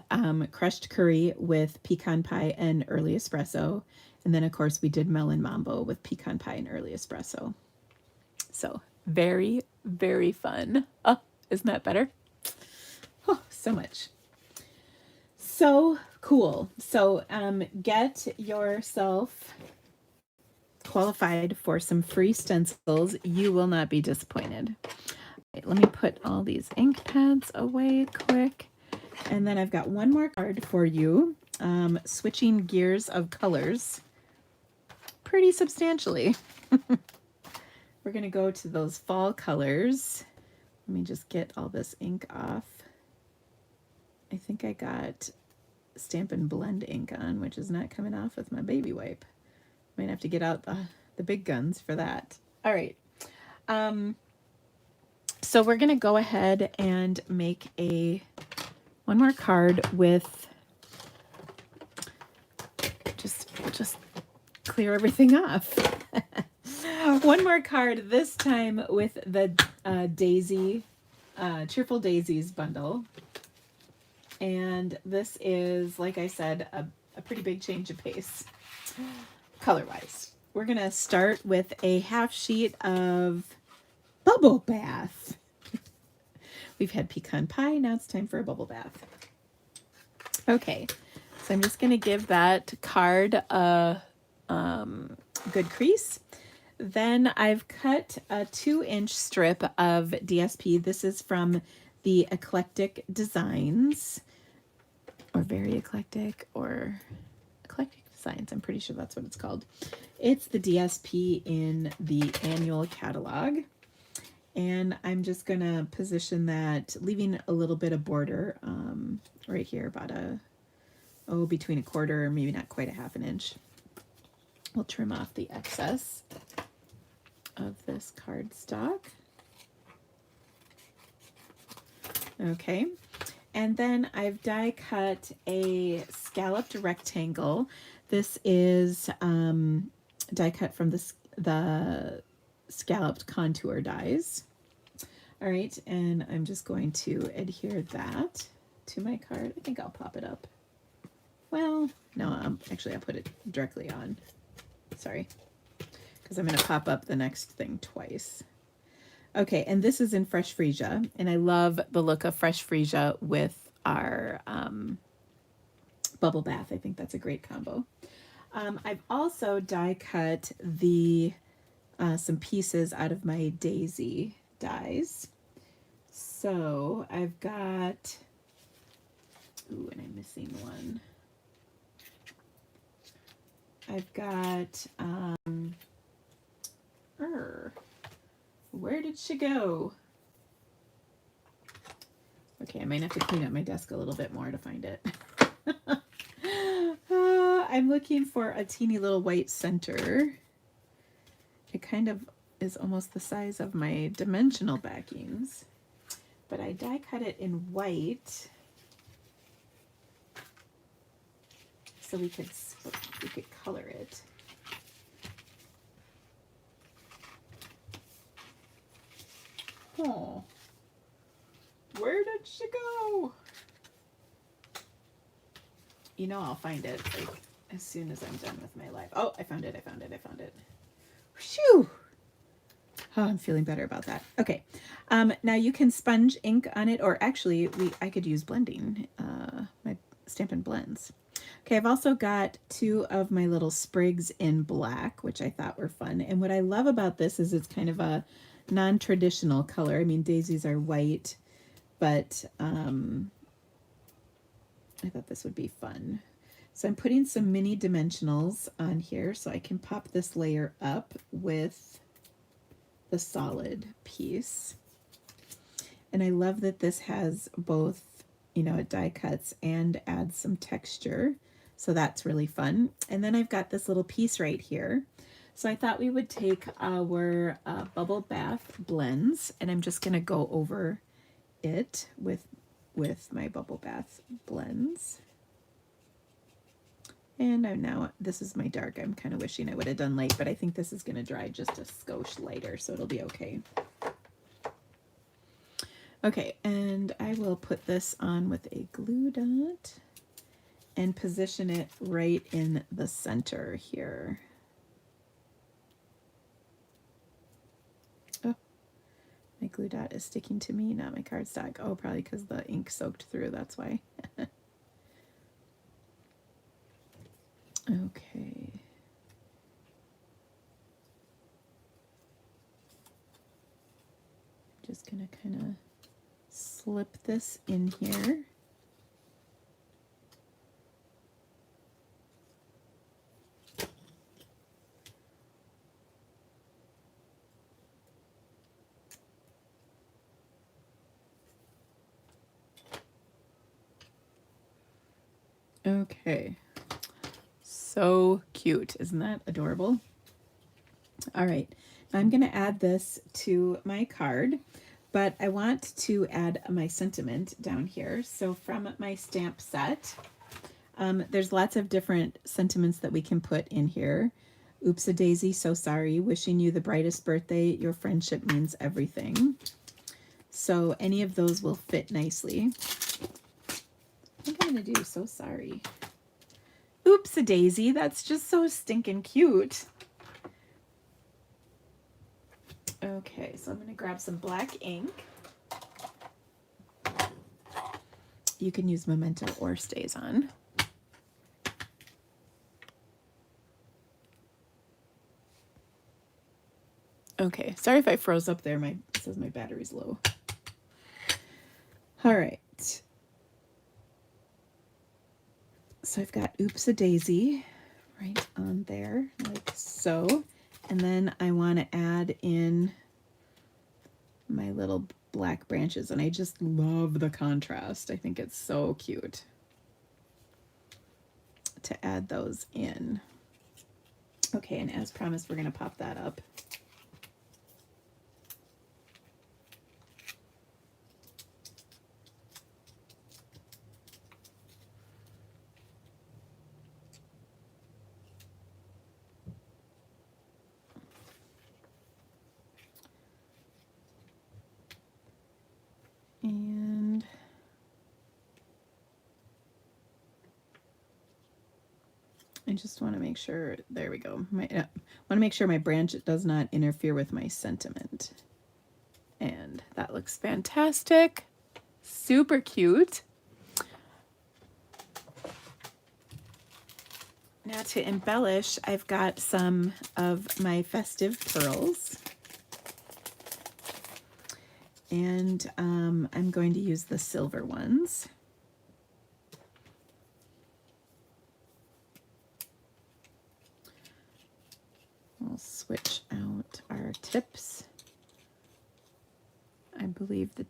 crushed curry with pecan pie and early espresso. And then, of course, we did melon mambo with pecan pie and early espresso. So very, very fun. Oh, isn't that better? Oh, so much. So cool. So get yourself qualified for some free stencils. You will not be disappointed. Okay, let me put all these ink pads away quick. And then I've got one more card for you. Switching gears of colors pretty substantially. We're going to go to those fall colors. Let me just get all this ink off. I think I got Stampin' Blend ink on, which is not coming off with my baby wipe. Might have to get out the big guns for that. All right. So we're going to go ahead and make one more card with just clear everything off. One more card, this time with the Daisy, Cheerful Daisies bundle. And this is, like I said, a pretty big change of pace color-wise. We're going to start with a half sheet of Bubble Bath. We've had pecan pie, now it's time for a bubble bath. Okay, so I'm just going to give that card a good crease. Then I've cut a 2-inch strip of DSP. This is from the Eclectic Designs, or Very Eclectic, or Eclectic Designs. I'm pretty sure that's what it's called. It's the DSP in the annual catalog. And I'm just going to position that, leaving a little bit of border right here, about between 1/4, maybe not quite a 1/2 inch. We'll trim off the excess of this cardstock. Okay, and then I've die cut a scalloped rectangle. This is die cut from the scalloped contour dies. All right, and I'm just going to adhere that to my card. I think I'll pop it up. Well, no, actually I'll put it directly on. Sorry, because I'm going to pop up the next thing twice. Okay, and this is in Fresh Freesia, and I love the look of Fresh Freesia with our bubble bath. I think that's a great combo. I've also die cut the some pieces out of my daisy dies. So I've got, ooh, and I'm missing one. I've got, where did she go? Okay, I might have to clean up my desk a little bit more to find it. I'm looking for a teeny little white center. It kind of is almost the size of my dimensional backings, but I die cut it in white so we could color it. Oh, where did she go? You know, I'll find it like as soon as I'm done with my live. Oh, I found it. I found it. Phew. Oh, I'm feeling better about that. Okay. Now you can sponge ink on it, or actually I could use blending, my Stampin' Blends. Okay, I've also got 2 of my little sprigs in black, which I thought were fun. And what I love about this is it's kind of a non-traditional color. I mean, daisies are white, but I thought this would be fun. So I'm putting some mini dimensionals on here so I can pop this layer up with the solid piece. And I love that this has both, you know, it die cuts and adds some texture. So that's really fun. And then I've got this little piece right here. So I thought we would take our bubble bath blends, and I'm just going to go over it with my bubble bath blends. And now, this is my dark. I'm kind of wishing I would have done light, but I think this is going to dry just a skosh lighter, so it'll be okay. Okay, and I will put this on with a glue dot and position it right in the center here. Oh, my glue dot is sticking to me, not my cardstock. Oh, probably because the ink soaked through, that's why. Okay. Just gonna kind of slip this in here. Okay. So cute. Isn't that adorable? All right. I'm going to add this to my card, but I want to add my sentiment down here. So from my stamp set, there's lots of different sentiments that we can put in here. Oops a daisy, so sorry. Wishing you the brightest birthday. Your friendship means everything. So any of those will fit nicely. I think I'm going to do so sorry. Oops a daisy, that's just so stinking cute. Okay, so I'm going to grab some black ink. You can use Memento or StazOn. Okay, sorry if I froze up there. It says my battery's low. All right. So I've got Oops a Daisy right on there, like so. And then I want to add in my little black branches, and I just love the contrast. I think it's so cute to add those in. Okay, and as promised, we're going to pop that up. And I just want to make sure, there we go. I want to make sure my branch does not interfere with my sentiment. And that looks fantastic. Super cute. Now to embellish, I've got some of my festive pearls. And I'm going to use the silver ones. We'll switch out our tips. I believe the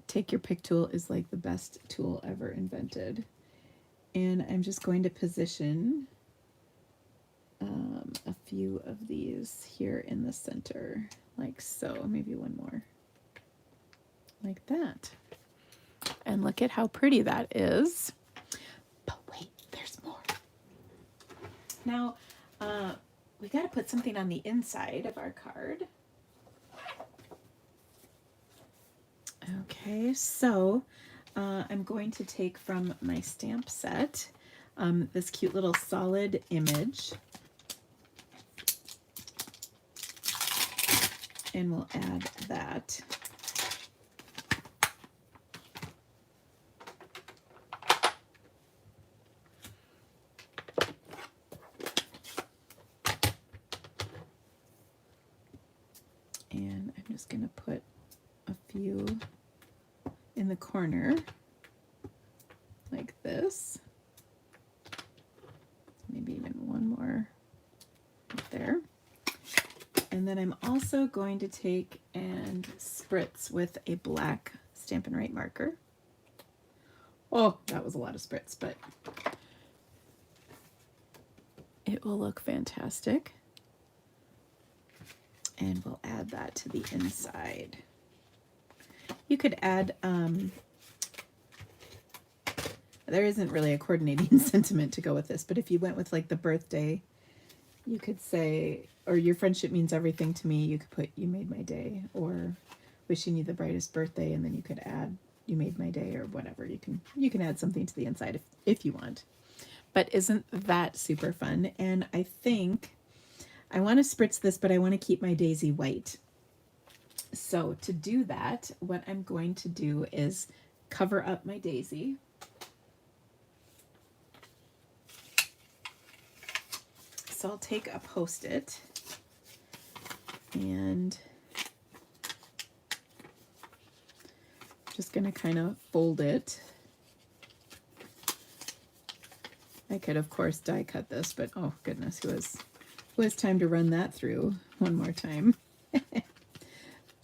take your pick tool is like the best tool ever invented. And I'm just going to position a few of these here in the center, like so. Maybe one more, like that. And look at how pretty that is. But wait, there's more. Now, we got to put something on the inside of our card. Okay, so I'm going to take from my stamp set this cute little solid image, and we'll add that. And I'm just going to put a few in the corner like this. Maybe even one more right there. And then I'm also going to take and spritz with a black Stampin' Write marker. Oh, that was a lot of spritz, but it will look fantastic. And we'll add that to the inside. You could add, there isn't really a coordinating sentiment to go with this, but if you went with like the birthday, you could say, or your friendship means everything to me, you could put you made my day, or wishing you the brightest birthday, and then you could add you made my day, or whatever. You can add something to the inside if you want. But isn't that super fun? And I think I want to spritz this, but I want to keep my daisy white. So to do that, what I'm going to do is cover up my daisy. So I'll take a Post-it and just going to kind of fold it. I could, of course, die cut this, but oh goodness, who has time to run that through one more time?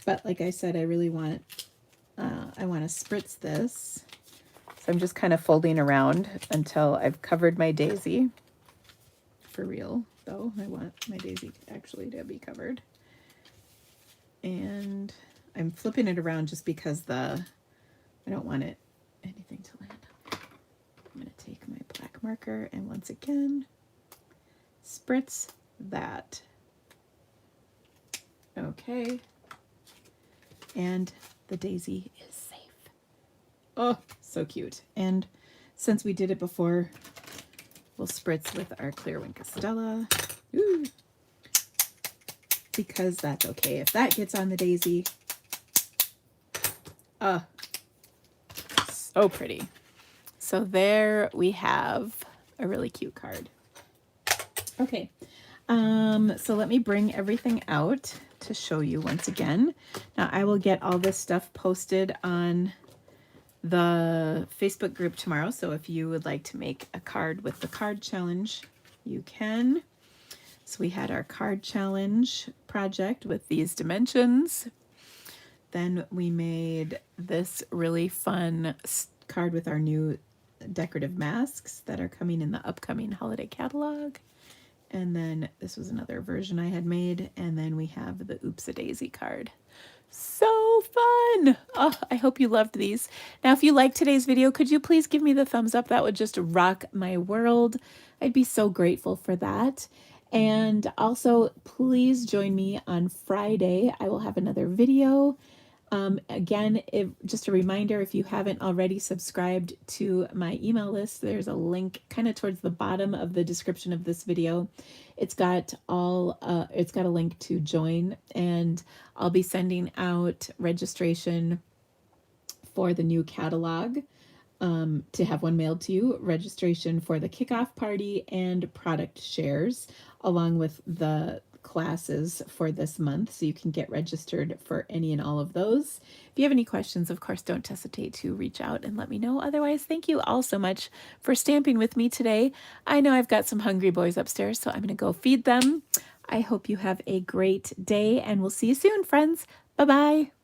But like I said, I really want, I want to spritz this. So I'm just kind of folding around until I've covered my daisy. For real, though, I want my daisy actually to be covered. And I'm flipping it around just because I don't want anything to land up. I'm going to take my black marker and once again, spritz that. Okay. And the daisy is safe. Oh, so cute. And since we did it before, we'll spritz with our clear Wink of Stella. Ooh. Because that's okay. If that gets on the daisy, so pretty. So there we have a really cute card. Okay. So let me bring everything out to show you once again. Now I will get all this stuff posted on the Facebook group tomorrow. So if you would like to make a card with the card challenge, you can. So we had our card challenge project with these dimensions. Then we made this really fun card with our new decorative masks that are coming in the upcoming holiday catalog. And then this was another version I had made. And then we have the Oops-a-Daisy card. So fun. Oh, I hope you loved these. Now, if you liked today's video, could you please give me the thumbs up? That would just rock my world. I'd be so grateful for that. And also, please join me on Friday. I will have another video. Again, just a reminder, if you haven't already subscribed to my email list, there's a link kind of towards the bottom of the description of this video. It's got a link to join, and I'll be sending out registration for the new catalog, to have one mailed to you, registration for the kickoff party, and product shares, along with the classes for this month, so you can get registered for any and all of those. If you have any questions, of course, don't hesitate to reach out and let me know. Otherwise, thank you all so much for stamping with me today. I know I've got some hungry boys upstairs, so I'm going to go feed them. I hope you have a great day, and we'll see you soon, friends. Bye-bye.